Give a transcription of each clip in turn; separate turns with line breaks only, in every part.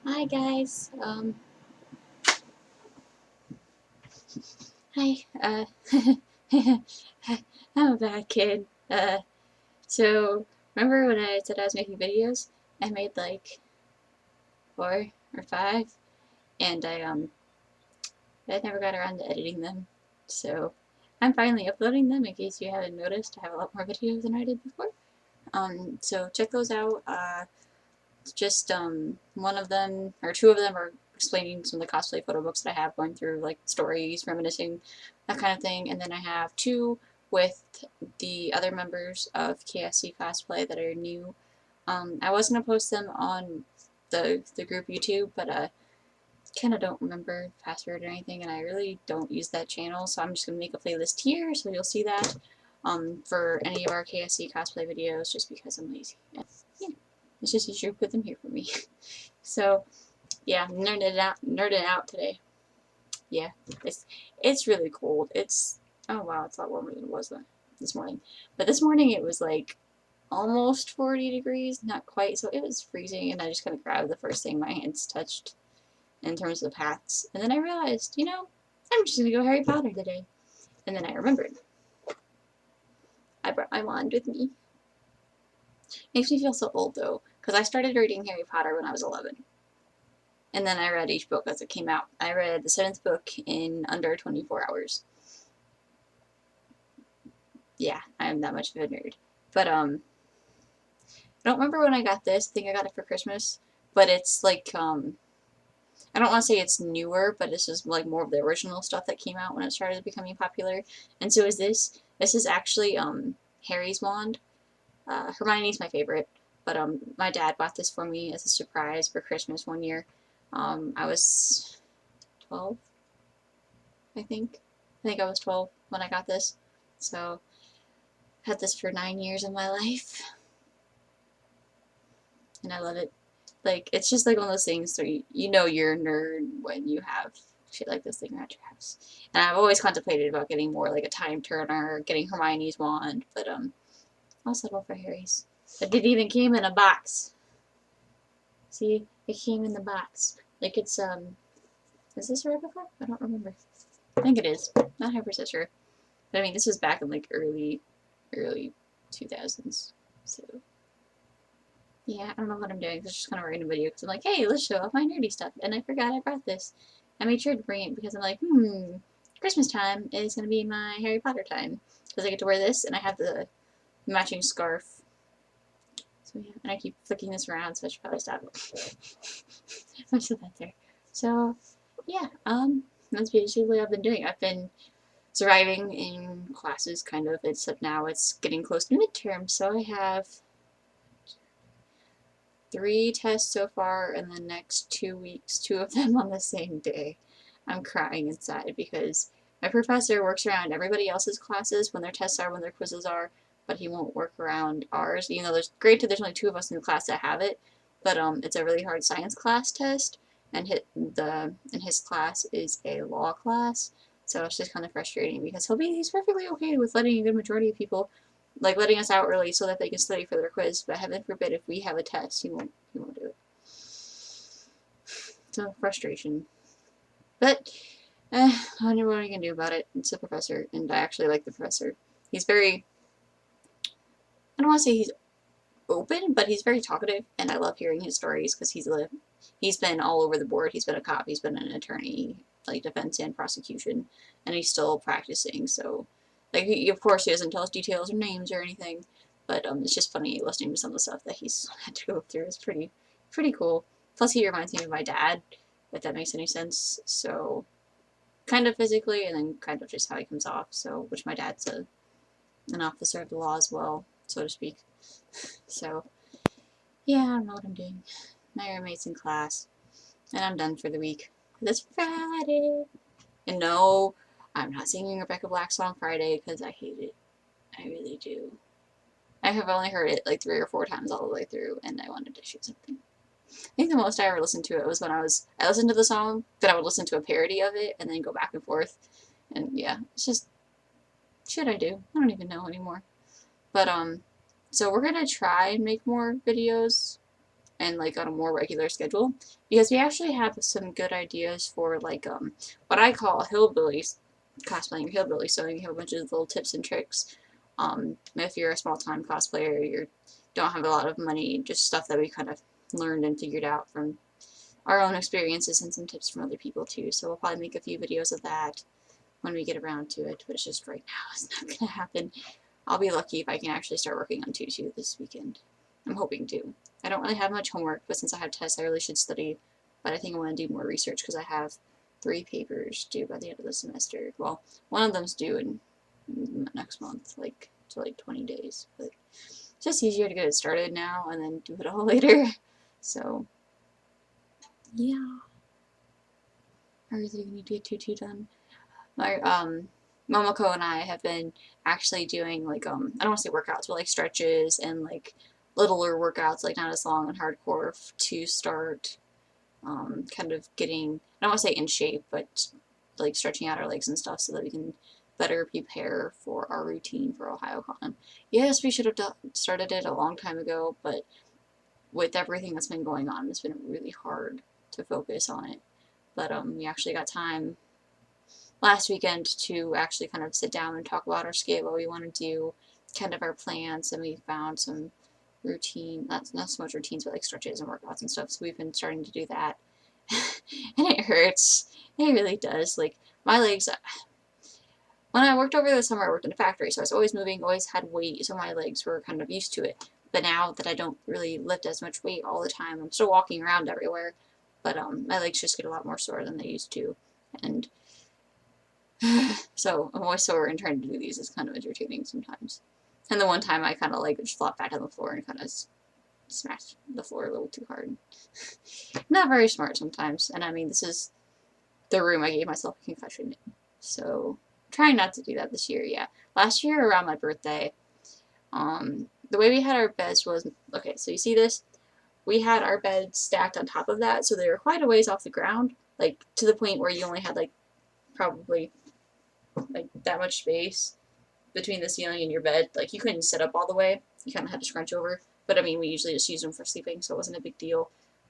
Hi guys. Hi. I'm a bad kid. So remember when I said I was making videos? I made like 4 or 5, and I never got around to editing them. So I'm finally uploading them. In case you haven't noticed, I have a lot more videos than I did before. So check those out. Just one of them or two of them are explaining some of the cosplay photo books that I have, going through like stories, reminiscing, that kind of thing. And then I have two with the other members of KSC Cosplay that are new. I was gonna post them on the group YouTube, but kind of don't remember the password or anything, and I really don't use that channel, so I'm just gonna make a playlist here, so you'll see that for any of our KSC cosplay videos, just because I'm lazy. Yeah, it's just easier to put them here for me. So yeah, nerding out today. Yeah, it's really cold. It's oh wow, it's a lot warmer than it was this morning. But this morning it was like almost 40 degrees, not quite, so it was freezing, and I just kind of grabbed the first thing my hands touched in terms of hats. And then I realized, I'm just gonna go Harry Potter today. And then I remembered. I brought my wand with me. Makes me feel so old though, because I started reading Harry Potter when I was 11. And then I read each book as it came out. I read the 7th book in under 24 hours. Yeah, I am that much of a nerd. But I don't remember when I got this. I think I got it for Christmas. But it's like I don't want to say it's newer, but this is like more of the original stuff that came out when it started becoming popular. And so is this. This is actually Harry's wand. Hermione's my favorite, but my dad bought this for me as a surprise for Christmas one year. I was 12, I think. I think I was 12 when I got this. So I had this for 9 years of my life, and I love it. Like, it's just like one of those things where you know you're a nerd when you have shit like this thing around your house. And I've always contemplated about getting more like a time turner, getting Hermione's wand, but I'll settle for Harry's. It even came in a box. See, it came in the box. Like it's is this a replica? I don't remember. I think it is. Not 100% sure. But I mean, this was back in like early 2000s. So yeah, I don't know what I'm doing. It's just kind of a random video because I'm like, hey, let's show off my nerdy stuff, and I forgot I brought this. I made sure to bring it because I'm like, Christmas time is gonna be my Harry Potter time because I get to wear this and I have the matching scarf. So yeah, and I keep flicking this around, so I should probably stop. I said that there. So yeah, that's basically what I've been doing. I've been surviving in classes, kind of, except now it's getting close to midterm, so I have 3 tests so far in the next 2 weeks, 2 of them on the same day. I'm crying inside because my professor works around everybody else's classes when their tests are, when their quizzes are, but he won't work around ours. You know, there's only 2 of us in the class that have it, but it's a really hard science class test, and his class is a law class, so it's just kind of frustrating because he's perfectly okay with letting a good majority of people, like, letting us out early so that they can study for their quiz, but heaven forbid if we have a test, he won't do it. So frustration. But I don't know what I can do about it. It's a professor, and I actually like the professor. He's very, I don't want to say he's open, but he's very talkative, and I love hearing his stories because he's been all over the board. He's been a cop, he's been an attorney, like defense and prosecution, and he's still practicing. So, like, of course, he doesn't tell us details or names or anything, but it's just funny listening to some of the stuff that he's had to go through. It's pretty cool. Plus, he reminds me of my dad, if that makes any sense. So, kind of physically, and then kind of just how he comes off. So, which my dad's an officer of the law as well, so to speak. So, yeah, I don't know what I'm doing. My roommate's in class, and I'm done for the week. It's Friday. And no, I'm not singing Rebecca Black's song Friday because I hate it. I really do. I have only heard it like 3 or 4 times all the way through, and I wanted to shoot something. I think the most I ever listened to it was when I listened to the song, then I would listen to a parody of it, and then go back and forth. And yeah, it's just shit I do. I don't even know anymore. But so we're gonna try and make more videos and like on a more regular schedule, because we actually have some good ideas for like what I call hillbilly cosplaying, hillbilly sewing. You have a bunch of little tips and tricks. If you're a small time cosplayer, you don't have a lot of money, just stuff that we kind of learned and figured out from our own experiences and some tips from other people too. So we'll probably make a few videos of that when we get around to it, but it's just right now it's not gonna happen. I'll be lucky if I can actually start working on tutu this weekend. I'm hoping to. I don't really have much homework, but since I have tests, I really should study. But I think I want to do more research because I have 3 papers due by the end of the semester. Well, one of them's due in next month, like to like 20 days. But it's just easier to get it started now and then do it all later. So, yeah. I really need to get tutu done. My Momoko and I have been actually doing like I don't want to say workouts, but like stretches and like littler workouts, like not as long and hardcore to start kind of getting, I don't want to say in shape, but like stretching out our legs and stuff so that we can better prepare for our routine for OhioCon. Yes, we should have started it a long time ago, but with everything that's been going on, it's been really hard to focus on it. But we actually got time last weekend to actually kind of sit down and talk about our schedule, what we want to do, kind of our plans, and we found some routine, not so much routines, but like stretches and workouts and stuff. So we've been starting to do that, and it hurts. It really does. Like my legs. When I worked over the summer, I worked in a factory, so I was always moving, always had weight, so my legs were kind of used to it. But now that I don't really lift as much weight all the time, I'm still walking around everywhere, but my legs just get a lot more sore than they used to, and so I'm always sore and trying to do these is kind of entertaining sometimes. And the one time I kind of like just flopped back on the floor and kind of smashed the floor a little too hard. Not very smart sometimes, and I mean this is the room I gave myself a concussion in, so trying not to do that this year. Yeah, last year around my birthday, the way we had our beds was, okay, so you see this, we had our beds stacked on top of that, so they were quite a ways off the ground, like to the point where you only had like probably like that much space between the ceiling and your bed. Like you couldn't sit up all the way, you kind of had to scrunch over, but I mean we usually just used them for sleeping, so it wasn't a big deal.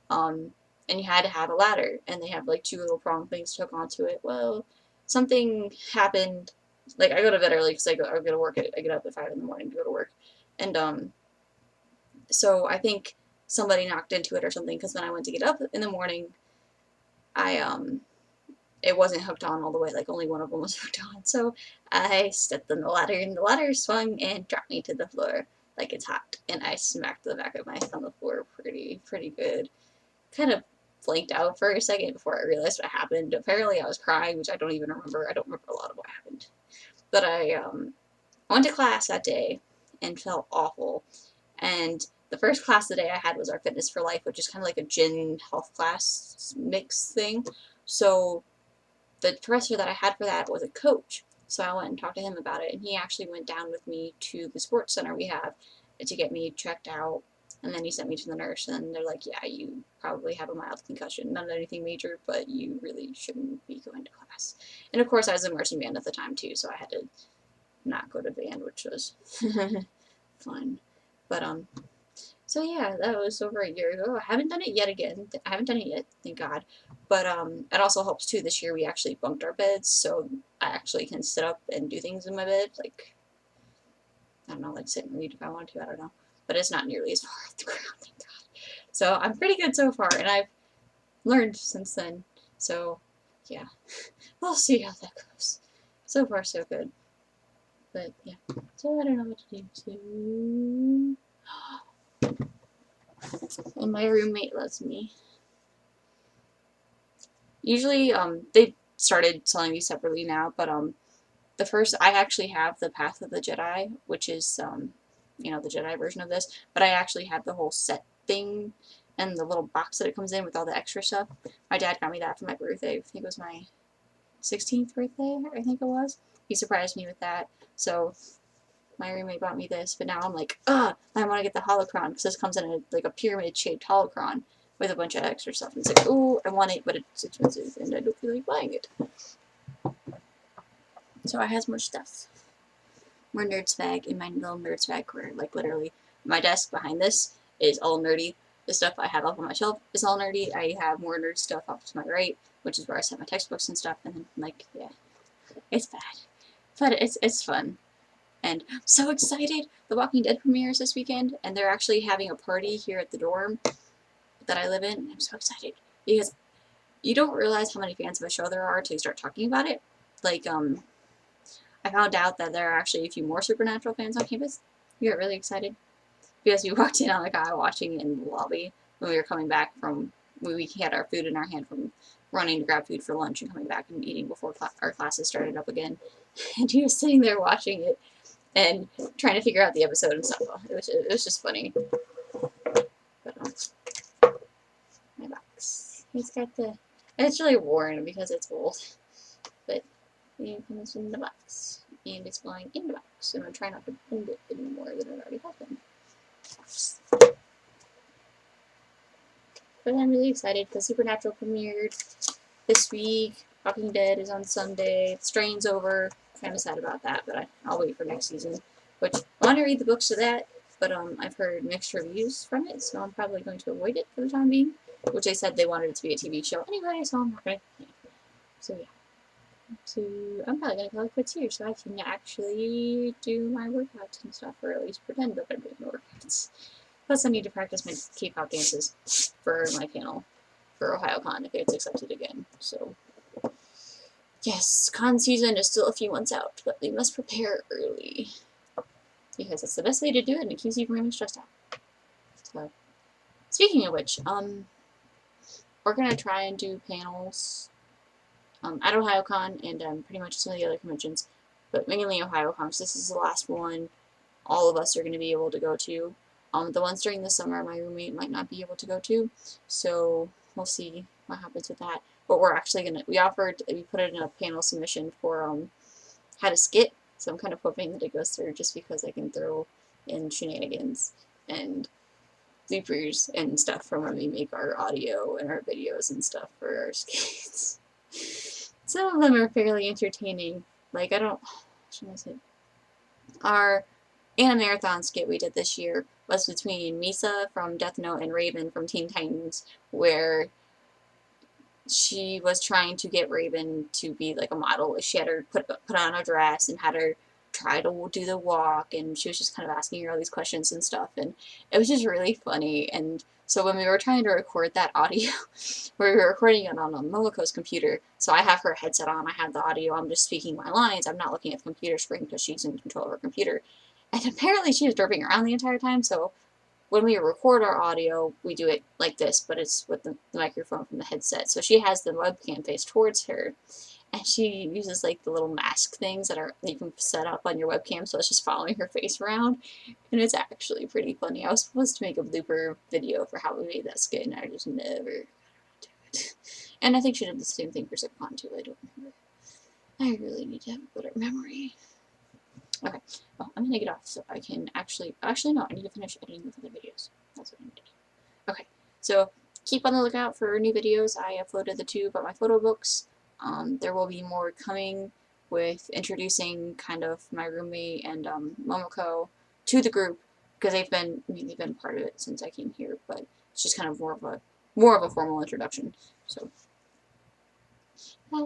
And you had to have a ladder, and they have like 2 little prong things to hook onto it. Well, something happened. Like I go to bed early because I go to work. I get up at 5 in the morning to go to work, and so I think somebody knocked into it or something. Because when I went to get up in the morning, I it wasn't hooked on all the way. Like only one of them was hooked on. So I stepped on the ladder, and the ladder swung and dropped me to the floor like it's hot, and I smacked the back of my head on the floor pretty good. Kind of blanked out for a second before I realized what happened. Apparently I was crying, which I don't even remember. I don't remember a lot of what happened. But I went to class that day and felt awful. And the first class of the day I had was our Fitness for Life, which is kind of like a gym health class mix thing. So the professor that I had for that was a coach. So I went and talked to him about it, and he actually went down with me to the sports center we have to get me checked out. And then he sent me to the nurse, and they're like, yeah, you probably have a mild concussion. Not anything major, but you really shouldn't be going to class. And of course, I was in marching band at the time, too, so I had to not go to band, which was fun. But, so yeah, that was over a year ago. I haven't done it yet again. I haven't done it yet, thank God. But, it also helps, too. This year we actually bunked our beds, so I actually can sit up and do things in my bed, like, I don't know, like sit and read if I want to, I don't know. But it's not nearly as far off the ground, thank God. So I'm pretty good so far, and I've learned since then. So, yeah, we'll see how that goes. So far, so good. But, yeah, so I don't know what to do. And my roommate loves me. Usually, they started selling these separately now, but, the first, I actually have the Path of the Jedi, which is, you know, the Jedi version of this, but I actually have the whole set thing and the little box that it comes in with all the extra stuff. My dad got me that for my birthday. I think it was my 16th birthday, I think it was. He surprised me with that. So my roommate bought me this, but now I'm like, I want to get the holocron, because this comes in like a pyramid-shaped holocron with a bunch of extra stuff. And it's like, ooh, I want it, but it's expensive, and I don't feel like buying it. So I has more stuff. More nerd swag in my little nerd swag corner. Like literally, my desk behind this is all nerdy. the stuff I have up on my shelf is all nerdy. I have more nerd stuff up to my right, which is where I set my textbooks and stuff, and then, like, yeah, it's bad. But it's fun. And I'm so excited! The Walking Dead premiere is this weekend, and they're actually having a party here at the dorm that I live in. I'm so excited because you don't realize how many fans of a show there are until you start talking about it. Like, I found out that there are actually a few more Supernatural fans on campus. We got really excited because we walked in on a guy watching in the lobby when we were coming back from, when we had our food in our hand from running to grab food for lunch and coming back and eating before our classes started up again. And he was sitting there watching it and trying to figure out the episode and stuff. It was just funny. But, my box. He's got the... And it's really worn because it's old. But it comes in the box. And it's going in the box. And I'm trying not to bend it any more than it already happened. But I'm really excited because Supernatural premiered this week. Walking Dead is on Sunday. Strain's over. Kind of sad about that, but I'll wait for next season. Which I want to read the books of that, but I've heard mixed reviews from it, so I'm probably going to avoid it for the time being. Which they said they wanted it to be a TV show anyway, so I'm not gonna. Yeah. So yeah. So I'm probably gonna call it quits here, so I can actually do my workouts and stuff, or at least pretend that I'm doing the workouts. Plus, I need to practice my K-pop dances for my panel for OhioCon if it's accepted again. So. Yes, con season is still a few months out, but we must prepare early. Because it's the best way to do it, and it keeps you from getting stressed out. So, speaking of which, we're going to try and do panels at OhioCon and pretty much some of the other conventions, but mainly OhioCon, because this is the last one all of us are going to be able to go to. The ones during the summer, my roommate might not be able to go to, so we'll see what happens with that. But we're actually going to, we put it in a panel submission for how to skit, so I'm kind of hoping that it goes through just because I can throw in shenanigans and bloopers and stuff from when we make our audio and our videos and stuff for our skits. Some of them are fairly entertaining. Like, what should I say? Our Marathon skit we did this year was between Misa from Death Note and Raven from Teen Titans, where she was trying to get Raven to be like a model. She had her put on a dress and had her try to do the walk, and she was just kind of asking her all these questions and stuff, and it was just really funny. And so when we were trying to record that audio, we were recording it on Momoko's computer, so I have her headset on, I have the audio, I'm just speaking my lines, I'm not looking at the computer screen because she's in control of her computer. And apparently she was derping around the entire time, so when we record our audio, we do it like this, but it's with the microphone from the headset. So she has the webcam face towards her, and she uses like the little mask things that you can set up on your webcam, so it's just following her face around, and it's actually pretty funny. I was supposed to make a blooper video for how we made that skit, and I just never do it. And I think she did the same thing for Zipcon too. I don't remember. I really need to have a better memory. Okay, well, I'm gonna get off so I can actually no, I need to finish editing the other videos. That's what I need to do. Okay, so keep on the lookout for new videos. I uploaded the 2 about my photo books. There will be more coming with introducing kind of my roommate and Momoko to the group, because they've been part of it since I came here, but it's just kind of more of a formal introduction. So, bye.